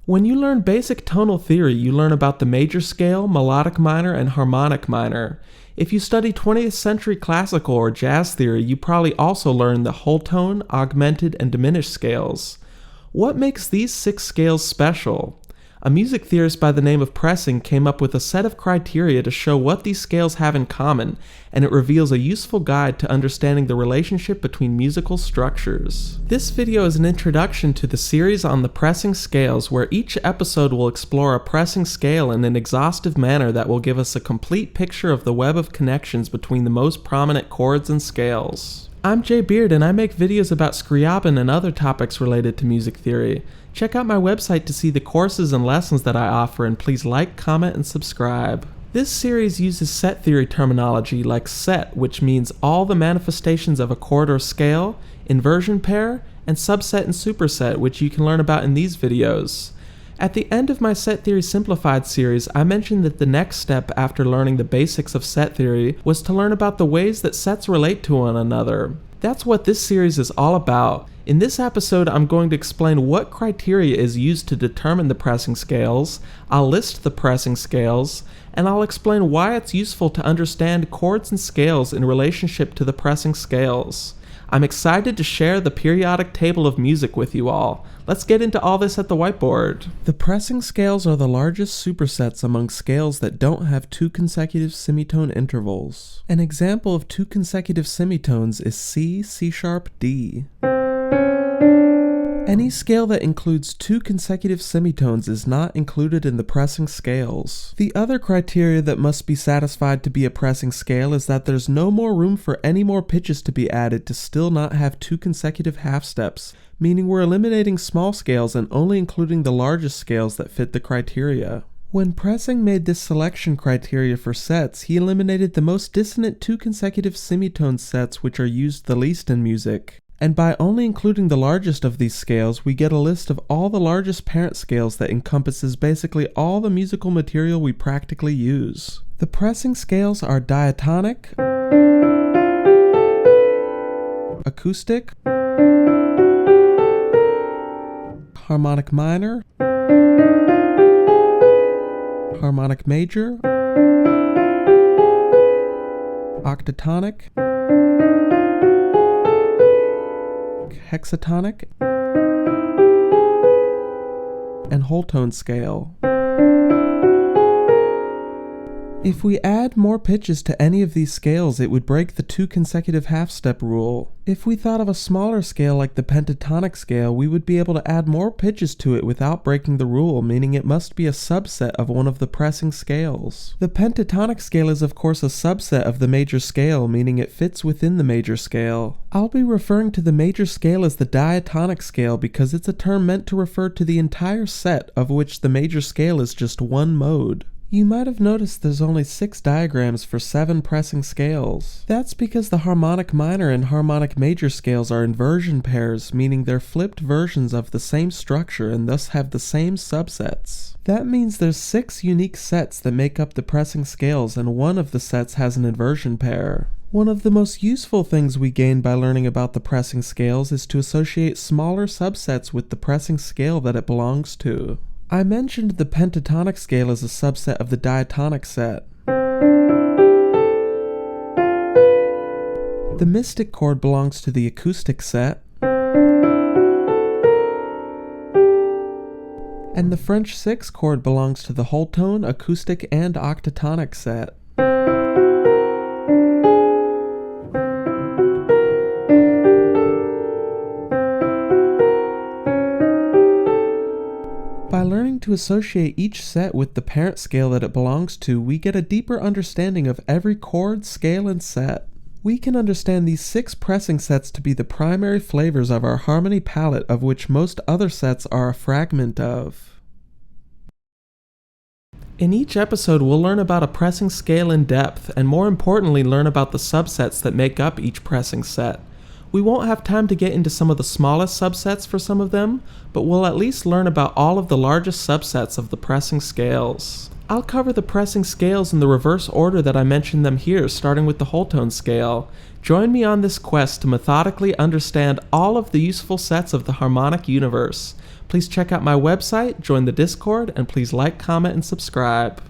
When you learn basic tonal theory, you learn about the major scale, melodic minor, and harmonic minor. If you study 20th century classical or jazz theory, you probably also learn the whole tone, augmented, and diminished scales. What makes these 6 scales special? A music theorist by the name of Pressing came up with a set of criteria to show what these scales have in common, and it reveals a useful guide to understanding the relationship between musical structures. This video is an introduction to the series on the Pressing scales, where each episode will explore a Pressing scale in an exhaustive manner that will give us a complete picture of the web of connections between the most prominent chords and scales. I'm JayBeard, and I make videos about Scriabin and other topics related to music theory. Check out my website to see the courses and lessons that I offer, and please like, comment, and subscribe. This series uses set theory terminology like set, which means all the manifestations of a chord or scale, inversion pair, and subset and superset, which you can learn about in these videos. At the end of my Set Theory Simplified series, I mentioned that the next step after learning the basics of set theory was to learn about the ways that sets relate to one another. That's what this series is all about. In this episode, I'm going to explain what criteria is used to determine the pressing scales, I'll list the pressing scales, and I'll explain why it's useful to understand chords and scales in relationship to the pressing scales. I'm excited to share the periodic table of music with you all. Let's get into all this at the whiteboard. The pressing scales are the largest supersets among scales that don't have 2 consecutive semitone intervals. An example of 2 consecutive semitones is C, C-sharp, D. Any scale that includes 2 consecutive semitones is not included in the pressing scales. The other criteria that must be satisfied to be a pressing scale is that there's no more room for any more pitches to be added to still not have 2 consecutive half steps, meaning we're eliminating small scales and only including the largest scales that fit the criteria. When Pressing made this selection criteria for sets, he eliminated the most dissonant 2 consecutive semitone sets, which are used the least in music. And by only including the largest of these scales, we get a list of all the largest parent scales that encompasses basically all the musical material we practically use. The pressing scales are diatonic, acoustic, harmonic minor, harmonic major, octatonic, hexatonic, and whole tone scale. If we add more pitches to any of these scales, it would break the 2 consecutive half-step rule. If we thought of a smaller scale like the pentatonic scale, we would be able to add more pitches to it without breaking the rule, meaning it must be a subset of one of the pressing scales. The pentatonic scale is of course a subset of the major scale, meaning it fits within the major scale. I'll be referring to the major scale as the diatonic scale because it's a term meant to refer to the entire set, of which the major scale is just one mode. You might have noticed there's only 6 diagrams for 7 pressing scales. That's because the harmonic minor and harmonic major scales are inversion pairs, meaning they're flipped versions of the same structure and thus have the same subsets. That means there's 6 unique sets that make up the pressing scales, and one of the sets has an inversion pair. One of the most useful things we gain by learning about the pressing scales is to associate smaller subsets with the pressing scale that it belongs to. I mentioned the pentatonic scale as a subset of the diatonic set. The mystic chord belongs to the acoustic set, and the French 6 chord belongs to the whole tone, acoustic, and octatonic set. By learning to associate each set with the parent scale that it belongs to, we get a deeper understanding of every chord, scale, and set. We can understand these 6 pressing sets to be the primary flavors of our harmony palette, of which most other sets are a fragment of. In each episode, we'll learn about a pressing scale in depth, and more importantly, learn about the subsets that make up each pressing set. We won't have time to get into some of the smallest subsets for some of them, but we'll at least learn about all of the largest subsets of the pressing scales. I'll cover the pressing scales in the reverse order that I mentioned them here, starting with the whole tone scale. Join me on this quest to methodically understand all of the useful sets of the harmonic universe. Please check out my website, join the Discord, and please like, comment, and subscribe.